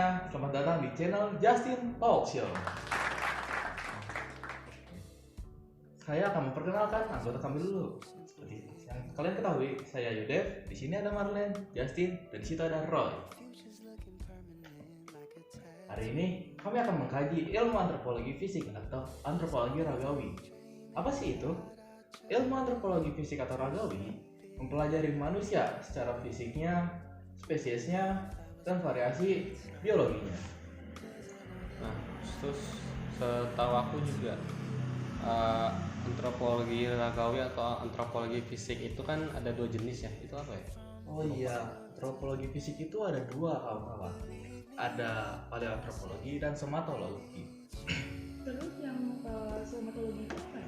semuanya, selamat datang di channel Justin Talk Show. Saya akan memperkenalkan anggota kami dulu. Seperti yang kalian ketahui, saya Yudev, di sini ada Marlen, Justin, dan di situ ada Roy. Hari ini kami akan mengkaji ilmu antropologi fisik atau antropologi ragawi. Apa sih itu? Ilmu antropologi fisik atau ragawi mempelajari manusia secara fisiknya, spesiesnya, dan variasi biologinya. Nah, terus setahu aku juga antropologi ragawi atau antropologi fisik itu kan ada 2 jenis ya. Itu apa ya? Oh iya, antropologi fisik itu ada 2 kawan-kawan. Ada paleoantropologi dan somatologi. Terus yang somatologi itu apa?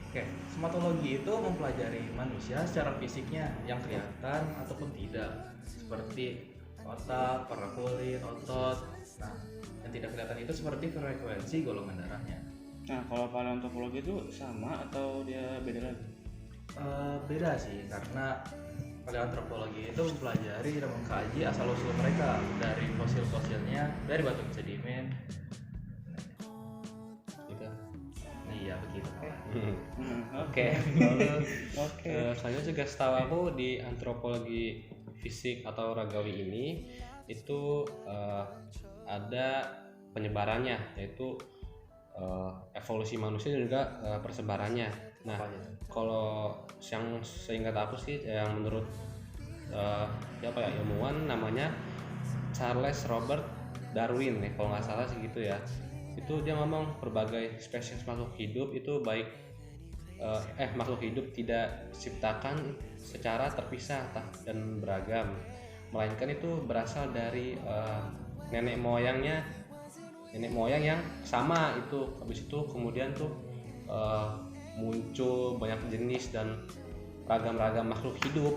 Oke, somatologi itu mempelajari manusia secara fisiknya yang kelihatan ataupun tidak, seperti otak, perah kulit, otot. Nah, yang tidak kelihatan itu seperti frekuensi golongan darahnya. Nah, kalau paleontologi itu sama atau dia beda lagi? Beda sih, karena paleoantropologi itu mempelajari dan mengkaji asal-usul mereka dari fosil-fosilnya, dari batu sedimen. Gitu. Iya begitu. Oke. Selanjutnya juga setahu aku di antropologi fisik atau ragawi ini itu ada penyebarannya, yaitu evolusi manusia dan juga persebarannya. Nah, kalau yang seingat aku sih, yang menurut ilmuwan namanya Charles Robert Darwin ya, kalau nggak salah sih gitu ya. Itu dia ngomong berbagai spesies makhluk hidup itu baik makhluk hidup tidak diciptakan secara terpisah dan beragam, melainkan itu berasal dari nenek moyang yang sama itu. Habis itu kemudian tuh muncul banyak jenis dan ragam-ragam makhluk hidup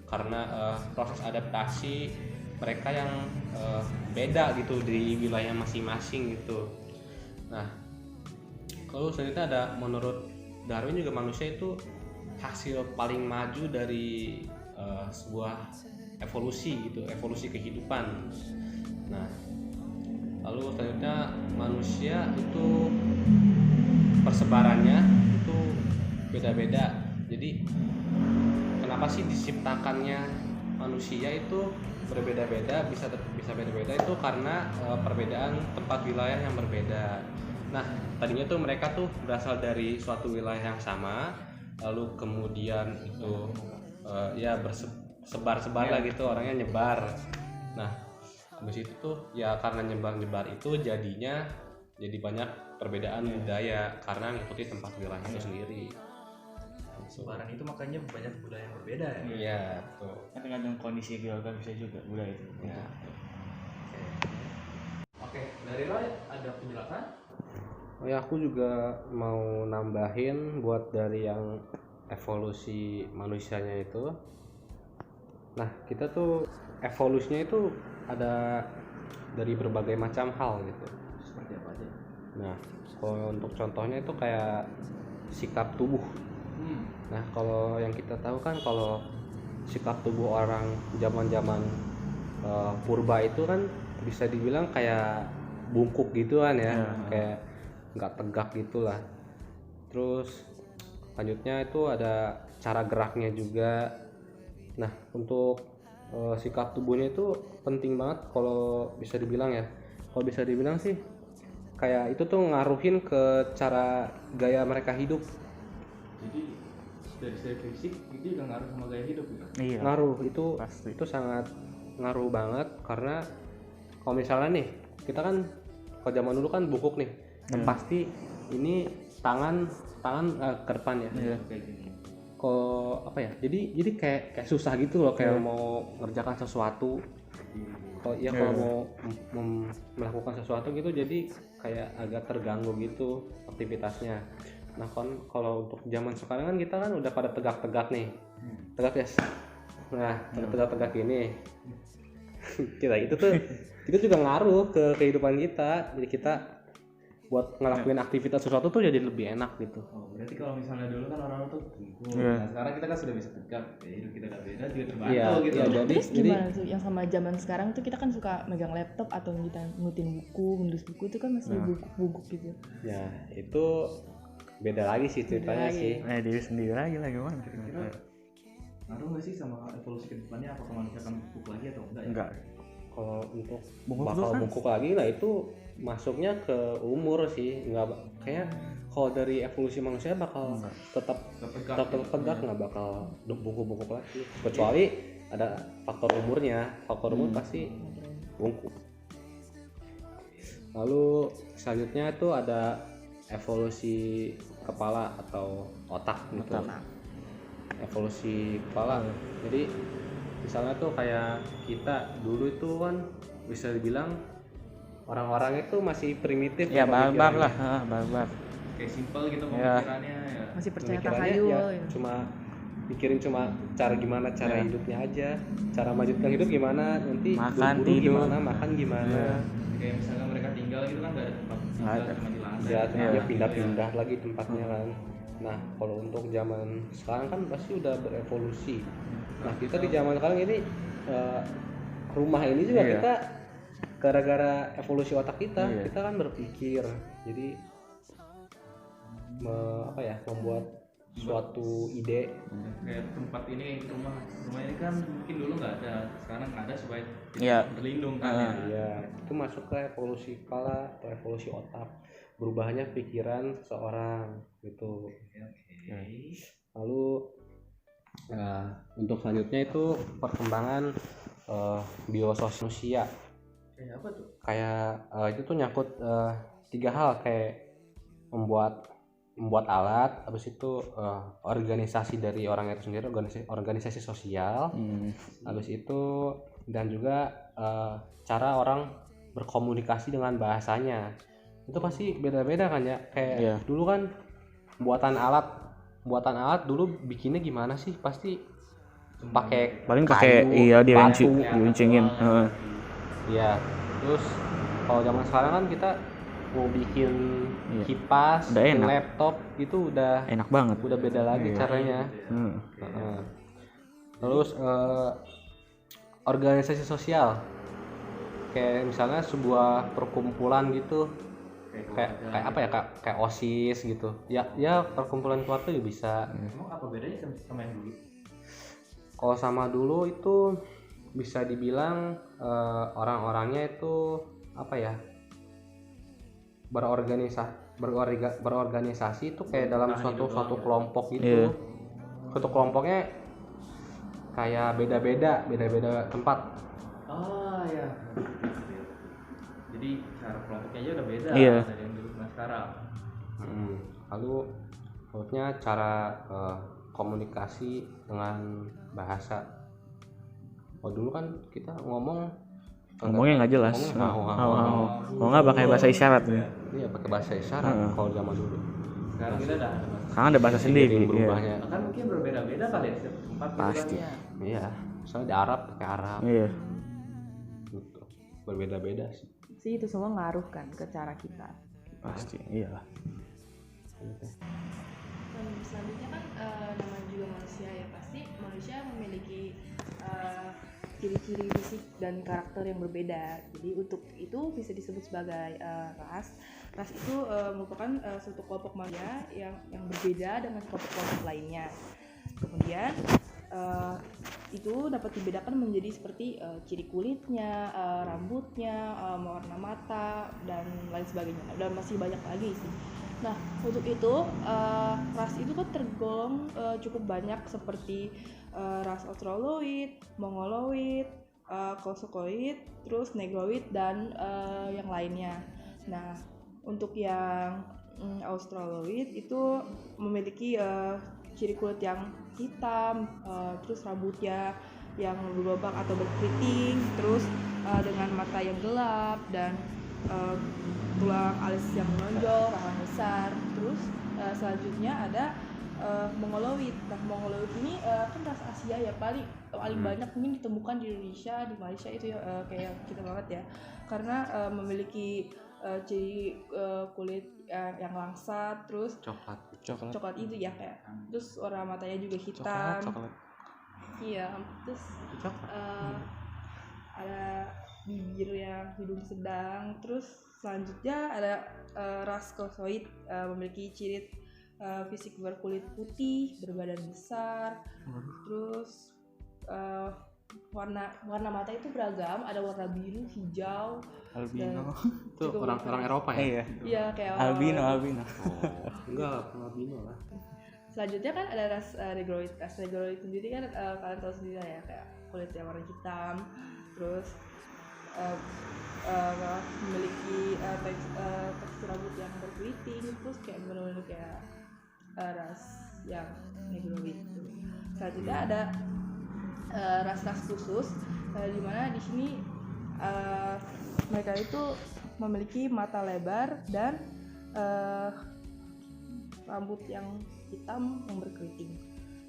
karena proses adaptasi mereka yang beda gitu di wilayah masing-masing gitu. Nah, kalau selanjutnya ada menurut Darwin juga manusia itu hasil paling maju dari sebuah evolusi gitu, evolusi kehidupan. Nah, lalu selanjutnya manusia itu persebarannya itu beda-beda. Jadi kenapa sih diciptakannya manusia itu berbeda-beda, bisa beda-beda itu karena perbedaan tempat wilayah yang berbeda. Nah, tadinya tuh mereka tuh berasal dari suatu wilayah yang sama, lalu kemudian itu sebar lah gitu, orangnya nyebar. Nah, habis itu tuh ya karena nyebar itu jadinya jadi banyak perbedaan budaya karena ngikuti tempat wilayah itu sendiri. Sebaran itu makanya banyak budaya yang berbeda ya. Iya, betul. Kan tergantung kondisi geografisnya juga budaya itu. Ya. Oke, dari Roy ada penjelasan? Oh ya, aku juga mau nambahin buat dari yang evolusi manusianya itu. Nah, kita tuh evolusinya itu ada dari berbagai macam hal gitu. Seperti apa aja? Nah, kalau untuk contohnya itu kayak sikap tubuh. Nah, kalau yang kita tahu kan kalau sikap tubuh orang zaman-zaman purba itu kan bisa dibilang kayak bungkuk gitu kan ya. Kayak nggak tegak gitulah. Terus lanjutnya itu ada cara geraknya juga. Nah, untuk sikap tubuhnya itu penting banget kalau bisa dibilang ya. Kalau bisa dibilang sih kayak itu tuh ngaruhin ke cara gaya mereka hidup. Jadi dari segi fisik itu juga ngaruh sama gaya hidup gitu. Iya. Ngaruh itu Pasti. itu sangat ngaruh banget karena kalau misalnya nih kita kan kalau zaman dulu kan bungkuk nih, dan pasti ini tangan ke depan ya. Iya. Kayak gini. Kok apa ya? Jadi kayak susah gitu loh kayak mau ngerjakan sesuatu. Kalau mau melakukan sesuatu gitu jadi kayak agak terganggu gitu aktivitasnya. Nah, kan kalau untuk zaman sekarang kan kita kan udah pada tegak-tegak nih. Tegak ya. Nah, tegak-tegak ini. Kita itu juga ngaruh ke kehidupan kita. Jadi kita buat ngelakuin aktivitas sesuatu tuh jadi lebih enak gitu. Oh, berarti kalau misalnya dulu kan orang tuh kumpul. Iya. Nah, sekarang kita kan sudah bisa tegak, ya hidup kita udah beda, juga terbantu Iya, gitu. iya, Terus gimana tuh yang sama zaman sekarang tuh kita kan suka megang laptop atau ngutin buku, menulis buku itu kan masih buku gitu. Ya itu beda lagi sih ceritanya lagi. sih. Diri sendiri lagi lah gimana? Kira-kira ngaruh nggak sih sama evolusi kedepannya, apakah manusia akan bungkuk lagi atau enggak? Enggak. Kalau untuk Bungkuk bakal tuh kan? bungkuk lagi lah itu masuknya ke umur sih, nggak kayak kalau dari evolusi manusia bakal tetap tegak, nggak bakal bungkuk lagi, kecuali ada faktor umurnya. Faktor umur pasti bungkuk. Lalu selanjutnya itu ada evolusi kepala atau otak gitu. Evolusi kepala. Jadi misalnya tuh kayak kita dulu itu kan bisa dibilang orang-orang itu masih primitif Ya barbar pemikirannya. lah, barbar. Kayak simpel gitu Ya. pemikirannya ya. Masih percaya Pemikirannya tahayul. ya Ya. cuma mikirin cuma cara gimana cara Ya. hidupnya aja, cara melanjutkan hidup gimana, nanti Makan, berburu tidur. gimana, makan gimana. Ya. Kayak misalnya mereka tinggal gitu kan nggak ada tempat Nggak tinggal, ada. cuma di lantai. Ya, gitu. dia Iya. pindah-pindah lagi tempatnya kan. Nah, kalau untuk zaman sekarang kan pasti udah berevolusi. Nah, kita di zaman sekarang ini rumah ini juga Iya. kita gara-gara evolusi otak kita, Iya. kita kan berpikir. Jadi membuat suatu ide. Kayak tempat ini rumah ini kan mungkin dulu nggak ada, sekarang ada supaya kita Iya. berlindung kan ya. Ya, itu masuk ke evolusi kepala atau evolusi otak. Berubahnya pikiran seseorang gitu. Oke. Lalu untuk selanjutnya itu perkembangan biososial manusia. Kayak apa tuh? Kayak itu tuh nyangkut 3 hal, kayak membuat alat, habis itu organisasi dari orang itu sendiri, organisasi sosial, habis itu dan juga cara orang berkomunikasi dengan bahasanya. Itu pasti beda-beda kan ya. Kayak Iya. dulu kan buatan alat dulu bikinnya gimana sih? Pasti pakai Paling pakai kayu, batu. diruncingin. Heeh. Iya. Terus kalau zaman sekarang kan kita mau bikin Iya. kipas, Udah bikin enak. laptop itu udah Enak banget. beda lagi Iya. caranya. Heeh. Terus organisasi sosial, kayak misalnya sebuah perkumpulan gitu, kayak apa ya, kayak OSIS gitu. Ya perkumpulan keluarga juga bisa. Emang apa bedanya sama yang dulu? Kalau sama dulu itu bisa dibilang orang-orangnya itu apa ya, berorganisasi itu kayak dalam suatu kelompok gitu. Iya. Suatu kelompoknya kayak beda-beda tempat. Oh ya. Jadi cara kelompoknya aja udah beda Iya. dari yang dulu sama sekarang. Lalu menurutnya cara komunikasi dengan bahasa. Oh dulu kan kita Ngomongnya nggak jelas. Mau nggak pakai bahasa isyarat ya. Iya, pakai bahasa isyarat kalau zaman dulu. Sekarang kita udah ada Sekarang ada bahasa sendiri. Jadi Iya. berubahnya. bahkan mungkin berbeda-beda kali ya setiap tempat Pasti. pikirannya. Iya, misalnya di Arab pakai Arab Iya. gitu. Berbeda-beda sih. Sih itu semua ngaruh kan ke cara kita. Pasti. Iyalah. Selanjutnya kan namanya juga manusia ya, pasti manusia memiliki ciri-ciri fisik dan karakter yang berbeda. Jadi untuk itu bisa disebut sebagai ras. Ras itu merupakan suatu kelompok manusia yang berbeda dengan kelompok-kelompok lainnya. Kemudian itu dapat dibedakan menjadi seperti ciri kulitnya, rambutnya, warna mata dan lain sebagainya. Dan masih banyak lagi sih. Nah, untuk itu ras itu kan tergolong cukup banyak seperti ras Australoid, Mongoloid, Kosokoid, terus Negroid dan yang lainnya. Nah, untuk yang Australoid itu memiliki ciri kulit yang hitam, terus rambutnya yang berlubang atau berkeriting, terus dengan mata yang gelap dan tulang alis yang menonjol, rahang besar. Terus selanjutnya ada Mongoloid. Nah, Mongoloid ini kan ras Asia ya, paling banyak mungkin ditemukan di Indonesia, di Malaysia itu ya, kayak kita banget ya, karena memiliki ciri kulit yang langsat, terus Coklat. itu ya kayak, terus warna matanya juga hitam. Coklat. Iya, terus ada bibir yang hidung sedang. Terus selanjutnya ada ras Scotoid, memiliki ciri fisik berkulit putih, berbadan besar. Terus warna mata itu beragam, ada warna biru, hijau, Albino. Itu orang Eropa ya? Iya. iya kayak Albino. Enggak, albino lah. Selanjutnya kan ada ras Negroid. Ras Negroid sendiri kan kalian tahu sendiri lah ya, kayak kulit yang warna hitam, terus memiliki tekstur rambut yang berkeriting, terus kayak benar-benar kayak ras yang Negroid itu. Selanjutnya ada ras-ras khusus, di mana di sini mereka itu memiliki mata lebar dan rambut yang hitam yang berkeriting.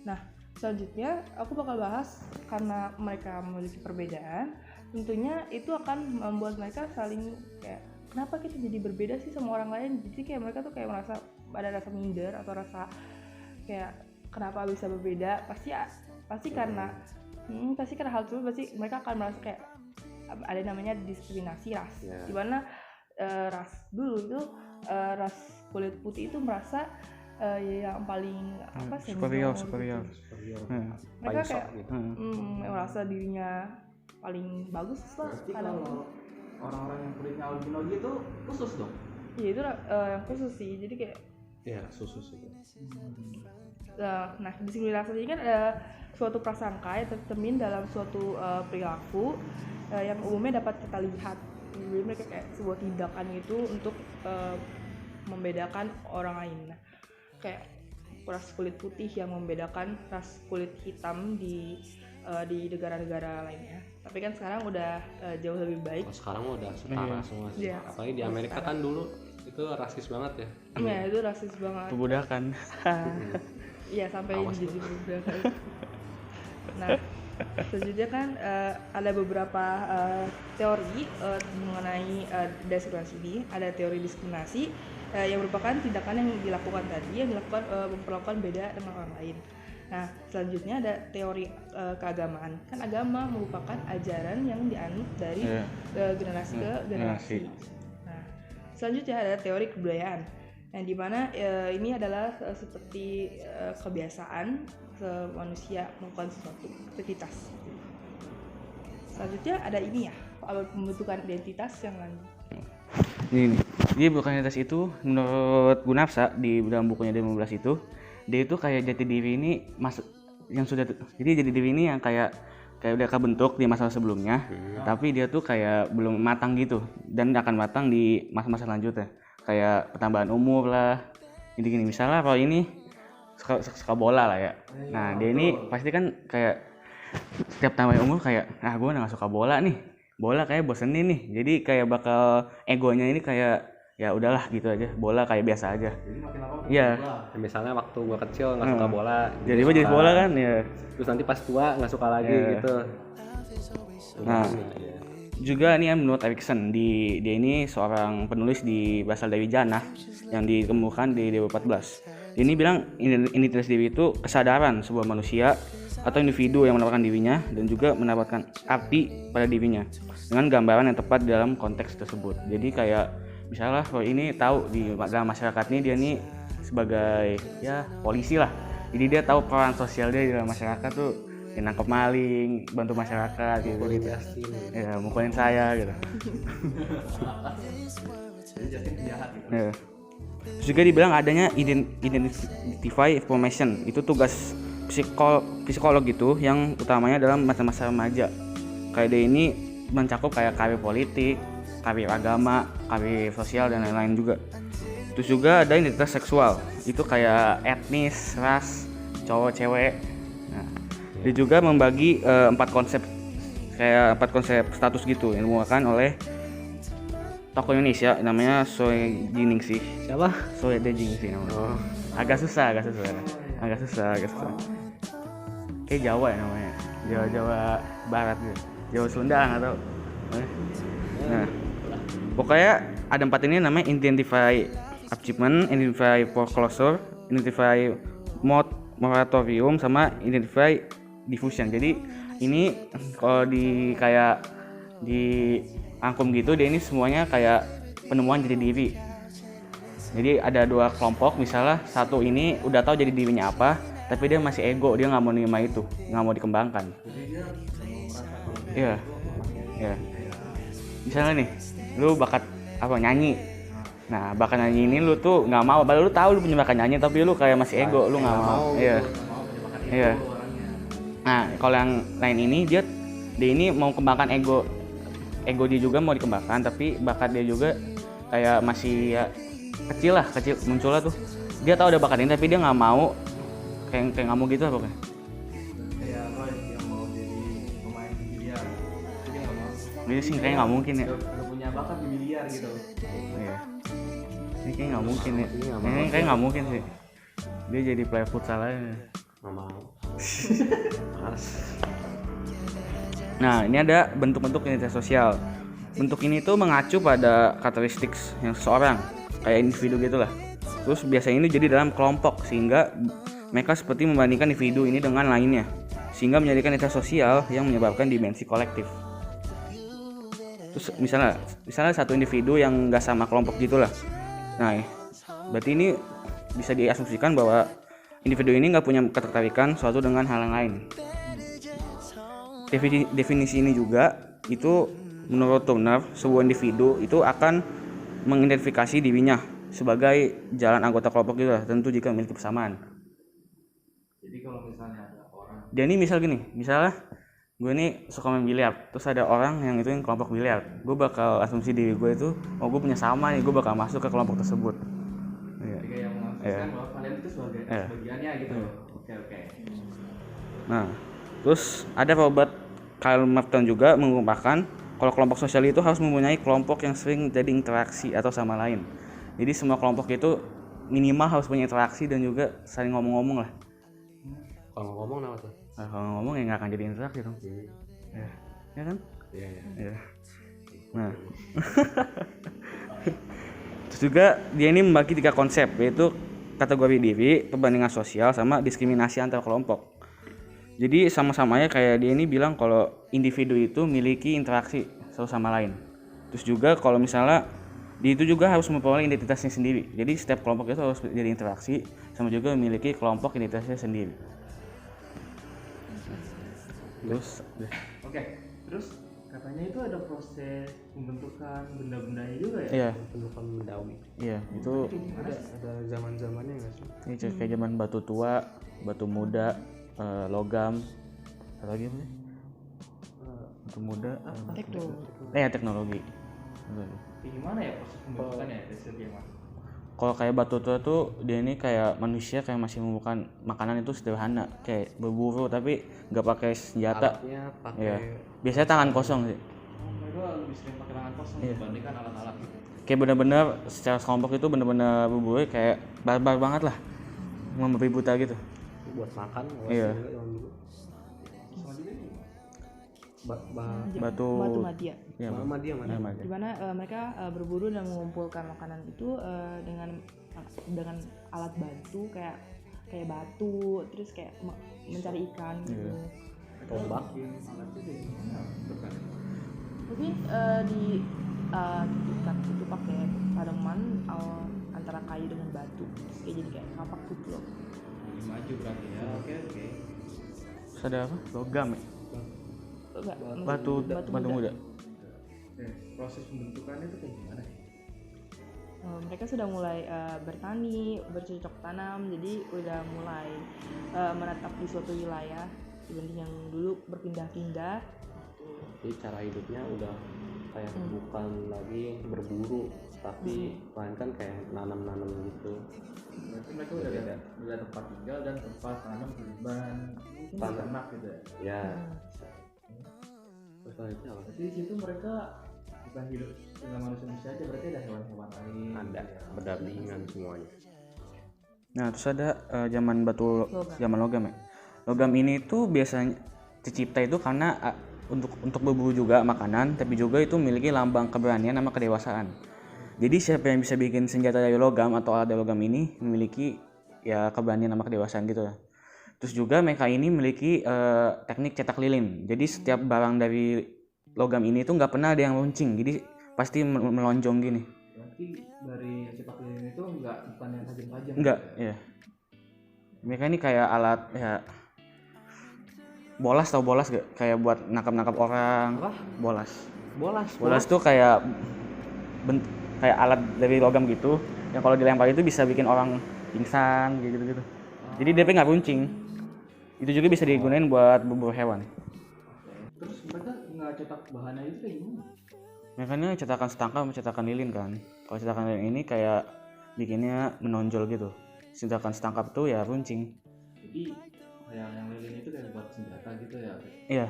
Nah, selanjutnya aku bakal bahas karena mereka memiliki perbedaan, tentunya itu akan membuat mereka saling kayak, kenapa kita jadi berbeda sih sama orang lain? Jadi kayak mereka tuh kayak merasa ada rasa minder atau rasa kayak kenapa bisa berbeda? Pasti karena hal tersebut, pasti mereka akan merasa kayak ada namanya diskriminasi ras. Yeah. Dimana ras dulu itu ras kulit putih itu merasa yang paling superior. Mereka Paling kayak sok gitu. merasa dirinya paling bagus lah. Berarti kalau orang-orang yang kulitnya albino gitu khusus dong. Iya itu yang khusus sih. Jadi kayak Iya, susus itu. nah diskriminasi ini kan ada suatu prasangka yang tercermin dalam suatu perilaku yang umumnya dapat kita lihat. Jadi mereka kayak sebuah tindakan itu untuk membedakan orang lain. Nah, kayak ras kulit putih yang membedakan ras kulit hitam di negara-negara lainnya. Tapi kan sekarang udah jauh lebih baik. Oh, sekarang udah setara semua sih. Iya. Apalagi di Amerika kan dulu itu rasis banget ya. Ya itu rasis banget. Perbudakan. Iya sampai Awas jadi beberapa. Nah, selanjutnya kan ada beberapa teori mengenai diskriminasi ini. Ada teori diskriminasi yang merupakan tindakan yang dilakukan memperlakukan beda dengan orang lain. Nah, selanjutnya ada teori keagamaan. Kan agama merupakan ajaran yang dianut dari generasi ke generasi. Nah, selanjutnya ada teori kebudayaan, yang dimana ini adalah seperti kebiasaan manusia melakukan sesuatu, aktivitas. Selanjutnya ada ini ya, pembentukan identitas yang lanjut. Ini nih. Jadi identitas itu menurut Gunapsa di dalam bukunya 15 itu, dia itu kayak jati diri ini jadi jati diri ini yang kayak udah kebentuk di masa sebelumnya, tapi dia tuh kayak belum matang gitu dan akan matang di masa-masa selanjutnya. Kayak pertambahan umur lah. Jadi gini, misalnya kalau ini suka bola lah ya. Nah, dia ini pasti kan kayak setiap tambah umur kayak, gue udah gak suka bola nih. Bola kayak bosenin nih. Jadi kayak bakal egonya ini kayak ya udahlah gitu aja. Bola kayak biasa aja. Jadi makin lama Iya. Misalnya waktu gua kecil nggak suka bola, Jadi gue jadi bola kan ya. terus nanti pas tua nggak suka lagi gitu. Nah, juga nih ya menurut Erikson, dia ini seorang penulis berasal dari Jannah yang ditemukan di 2014. Ini bilang identitas diri itu kesadaran sebuah manusia atau individu yang mendapatkan dirinya dan juga mendapatkan arti pada dirinya dengan gambaran yang tepat dalam konteks tersebut. Jadi kayak misalnya kalau ini tahu di dalam masyarakat ini dia nih sebagai ya polisi lah. Jadi dia tahu peran sosial dia di dalam masyarakat tuh ya, nangkep maling, bantu masyarakat gitu. Ya, mukulin saya gitu. Ya. Terus juga dibilang adanya identify information, itu tugas psikolog gitu yang utamanya dalam masa-masa remaja. Kayak dia ini mencakup kayak karir politik, karir agama, karir sosial dan lain-lain juga. Terus juga ada identitas seksual, itu kayak etnis, ras, cowok, cewek. Nah, dia juga membagi 4 konsep status gitu yang dimuatkan oleh tokoh Indonesia namanya Soe Jiningsih. Siapa? Soe Jiningsih namanya. Agak susah. Kayak Jawa ya namanya. Jawa Barat gitu. Jawa Sunda nggak tahu. Nah, Pokoknya ada 4 ini namanya identify achievement, identify foreclosure, identify moratorium, sama identify diffusion. Jadi ini kalau di kayak di angkum gitu, dia ini semuanya kayak penemuan jati diri. Jadi ada 2 kelompok, misalnya satu ini udah tahu jadi dirinya apa, tapi dia masih ego, dia nggak mau nerima itu, nggak mau dikembangkan. Iya, iya. Misalnya nih, lu bakat apa nyanyi. Nah, bakat nyanyi ini lu tuh nggak mau, padahal lu tahu lu punya bakat nyanyi, tapi lu kayak masih ego, lu nggak mau. Iya, iya. Nah, kalau yang lain ini dia ini mau kembangkan ego dia juga mau dikembangkan, tapi bakat dia juga kayak masih ya kecil munculnya tuh. Dia tahu ada bakat ini tapi dia nggak mau, kayak nggak mau gitu pokoknya. Kayak Roy yang mau jadi pemain biliar, jadi nggak mau. Ini sih kayaknya nggak mungkin ya. Udah punya bakat di biliar gitu. Iya. Ini kayaknya nggak mungkin ya. Ini kayak nggak mungkin sih. Dia jadi player futsal aja. Nggak mau. Nah, ini ada bentuk-bentuk identitas sosial. Bentuk ini tuh mengacu pada karakteristik yang seseorang, kayak individu gitulah. Terus biasanya ini jadi dalam kelompok, sehingga mereka seperti membandingkan individu ini dengan lainnya, sehingga menjadikan identitas sosial yang menyebabkan dimensi kolektif. Terus misalnya satu individu yang nggak sama kelompok gitulah. Nah, berarti ini bisa diasumsikan bahwa individu ini nggak punya ketertarikan suatu dengan hal yang lain. Definisi ini juga itu menurut Turner, sebuah individu itu akan mengidentifikasi dirinya sebagai jalan anggota kelompok gitu lah, tentu jika memiliki persamaan. Jadi kalau misalnya ada orang, Dia ini misalnya gue ini suka main biliar, terus ada orang yang itu yang kelompok biliar, gue bakal asumsi diri gue itu, oh gue punya sama nih, gue bakal masuk ke kelompok tersebut. ketika yang mengakseskan bahwa kalian itu sebagai bagiannya gitu. Oke. Nah, terus ada Robert Kyle Merton juga mengungkapkan kalau kelompok sosial itu harus mempunyai kelompok yang sering jadi interaksi atau sama lain. Jadi semua kelompok itu minimal harus punya interaksi dan juga saling ngomong-ngomong lah. Kalau ngomong apa tuh? Nah, kalau ngomong ya nggak akan jadi interaksi dong. Ya kan? Iya. Nah, terus juga dia ini membagi 3 konsep, yaitu kategori diri, perbandingan sosial, sama diskriminasi antar kelompok. Jadi sama-samanya kayak dia ini bilang kalau individu itu memiliki interaksi satu sama lain. Terus juga kalau misalnya dia itu juga harus memperoleh identitasnya sendiri. Jadi setiap kelompok itu harus jadi interaksi sama juga memiliki kelompok identitasnya sendiri. Terus katanya itu ada proses pembentukan benda-bendanya juga ya? Iya. Bentukan bendawi. Iya, itu Ada zaman-zamannya nggak sih? ini kayak zaman batu tua, batu muda, logam, apa lagi apa sih? Batu muda, teknologi. Gimana ya proses pembentukannya dari segi Mas? Kalau kayak batu tua tuh dia ini kayak manusia kayak masih menemukan makanan itu sederhana, kayak berburu tapi nggak pakai senjata. Alatnya pakai Iya. Biasanya tangan kosong sih. Mereka lebih sering pakai tangan kosong dibandingkan alat-alat gitu. Kayak bener-bener secara kelompok itu bener-bener berburu kayak barbar banget lah, membabi buta gitu. buat makan. Iya. Batu Madya. Ya, Madya. Di mana mereka berburu dan mengumpulkan makanan itu dengan alat bantu kayak batu, terus kayak mencari ikan gitu. Tombak. Mungkin diikat itu pakai tanaman antara kayu dengan batu, kayak jadi kayak kapak gitu loh. Maju berarti ya. Oke. Terus ada apa? Logam ya? Enggak, Batu muda. Proses pembentukannya itu kayak gimana? Mereka sudah mulai bertani, bercocok tanam, jadi udah mulai menetap di suatu wilayah dibanding yang dulu berpindah-pindah. Jadi cara hidupnya udah kayak bukan lagi berburu, tapi melainkan kayak nanam-nanam gitu. Berarti mereka udah ada tempat tinggal dan tempat tanam berbahan ternak gitu ya. Ya. Terus selanjutnya apa? Jadi di situ mereka bukan hidup dengan manusia aja, berarti ada hewan-hewan lain. Ada berdampingan semuanya. Nah, terus ada zaman logam ya. Logam ini tuh biasanya tercipta itu karena untuk berburu juga makanan, tapi juga itu memiliki lambang keberanian sama kedewasaan. Jadi siapa yang bisa bikin senjata dari logam atau alat dari logam ini memiliki ya keberanian sama kedewasaan gitu lah. Terus juga mereka ini memiliki teknik cetak lilin. Jadi setiap barang dari logam ini tuh nggak pernah ada yang runcing, jadi pasti melonjong gini. Berarti dari cetak lilin itu bukan yang tajam-tajam. Enggak, ya. Mereka ini kayak alat ya bolas, tau bolas gak? Kayak buat nangkap orang. Apa? Bolas. Bolas Tuh kayak kayak alat dari logam gitu yang kalau dilempar itu bisa bikin orang pingsan gitu. Jadi dia nggak runcing. Itu juga bisa digunain buat berburu hewan. Terus mereka nggak cetak bahannya itu kayak gimana? Mereka ini cetakan setangkap sama cetakan lilin kan. Kalau cetakan lilin ini kayak bikinnya menonjol gitu. Cetakan setangkap tuh ya runcing. Jadi yang lilin itu kayak buat senjata gitu ya? Iya.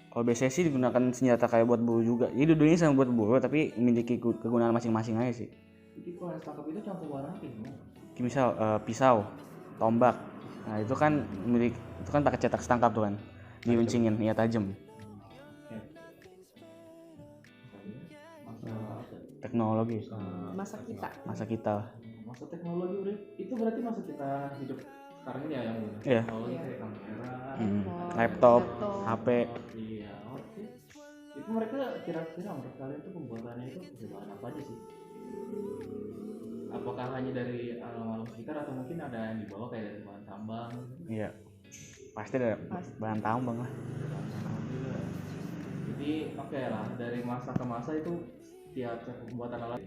Kalau biasanya sih digunakan senjata kayak buat buru juga. Jadi dua-duanya sama buat buru tapi memiliki kegunaan masing-masing aja sih. Jadi kalau yang setangkap itu campur warna kayak gimana? Misal pisau, tombak. Nah itu kan pakai cetak setangkap tuh kan. Diuncingin, iya tajam. Teknologi. Masa kita. Masa teknologi itu berarti masa kita hidup sekarang ini ya yang Iya. teknologi kayak kamera, Laptop, HP. Iya, oke. Itu mereka kira-kira menurut kalian tuh pembuatannya itu pakai bahan apa aja sih? Apakah hanya dari alam-alam sekitar atau mungkin ada yang dibawa kayak dari bahan tambang? Iya. Pasti ada bahan tambang lah. Jadi oke lah, dari masa ke masa itu tiap pembuatan alat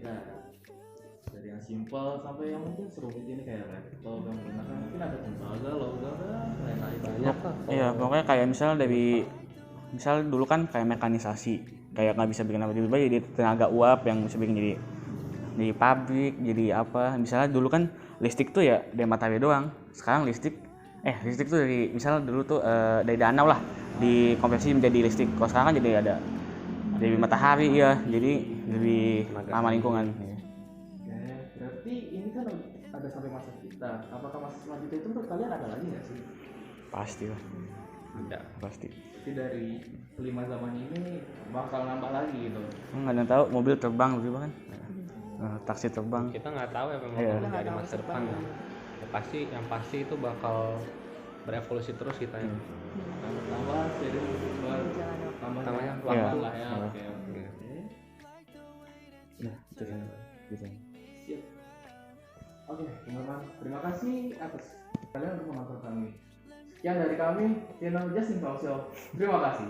dari yang simpel sampai yang mungkin serumit ini kayak laptop yang menggunakan mungkin ada tembaga, logam dan lain-lain. Banyak lah. Iya, pokoknya kayak misal dulu kan kayak mekanisasi, kayak nggak bisa bikin apa tiba-tiba jadi tenaga uap yang bisa bikin jadi pabrik, jadi apa. Misalnya dulu kan listrik tuh ya dari matahari doang. Sekarang listrik tuh dari misal dulu tuh dari danau lah dikonversi menjadi listrik. Kalau sekarang kan jadi ada dari matahari ya, jadi lebih ramah lingkungan. Ya. Berarti ini kan ada sampai masa kita. Apakah masa selanjutnya itu menurut kalian ada lagi nggak sih? Pasti lah. Ada. Pasti. Jadi dari 5 zaman ini bakal nambah lagi gitu. Nggak ada yang tahu mobil terbang juga kan. Taksi terbang. Kita nggak tahu ya memang Iya. akan jadi masa depan kan. Yang pasti itu bakal berevolusi terus kita ini. Tambah jadi Tambahnya pelan-pelan Iya. lah ya. Iya. Oke. Nah, itu kan gitu. Siap. Oke, teman-teman, terima kasih atas kalian untuk menonton kami. Sekian dari kami, channel Justin Talk Show. Terima kasih.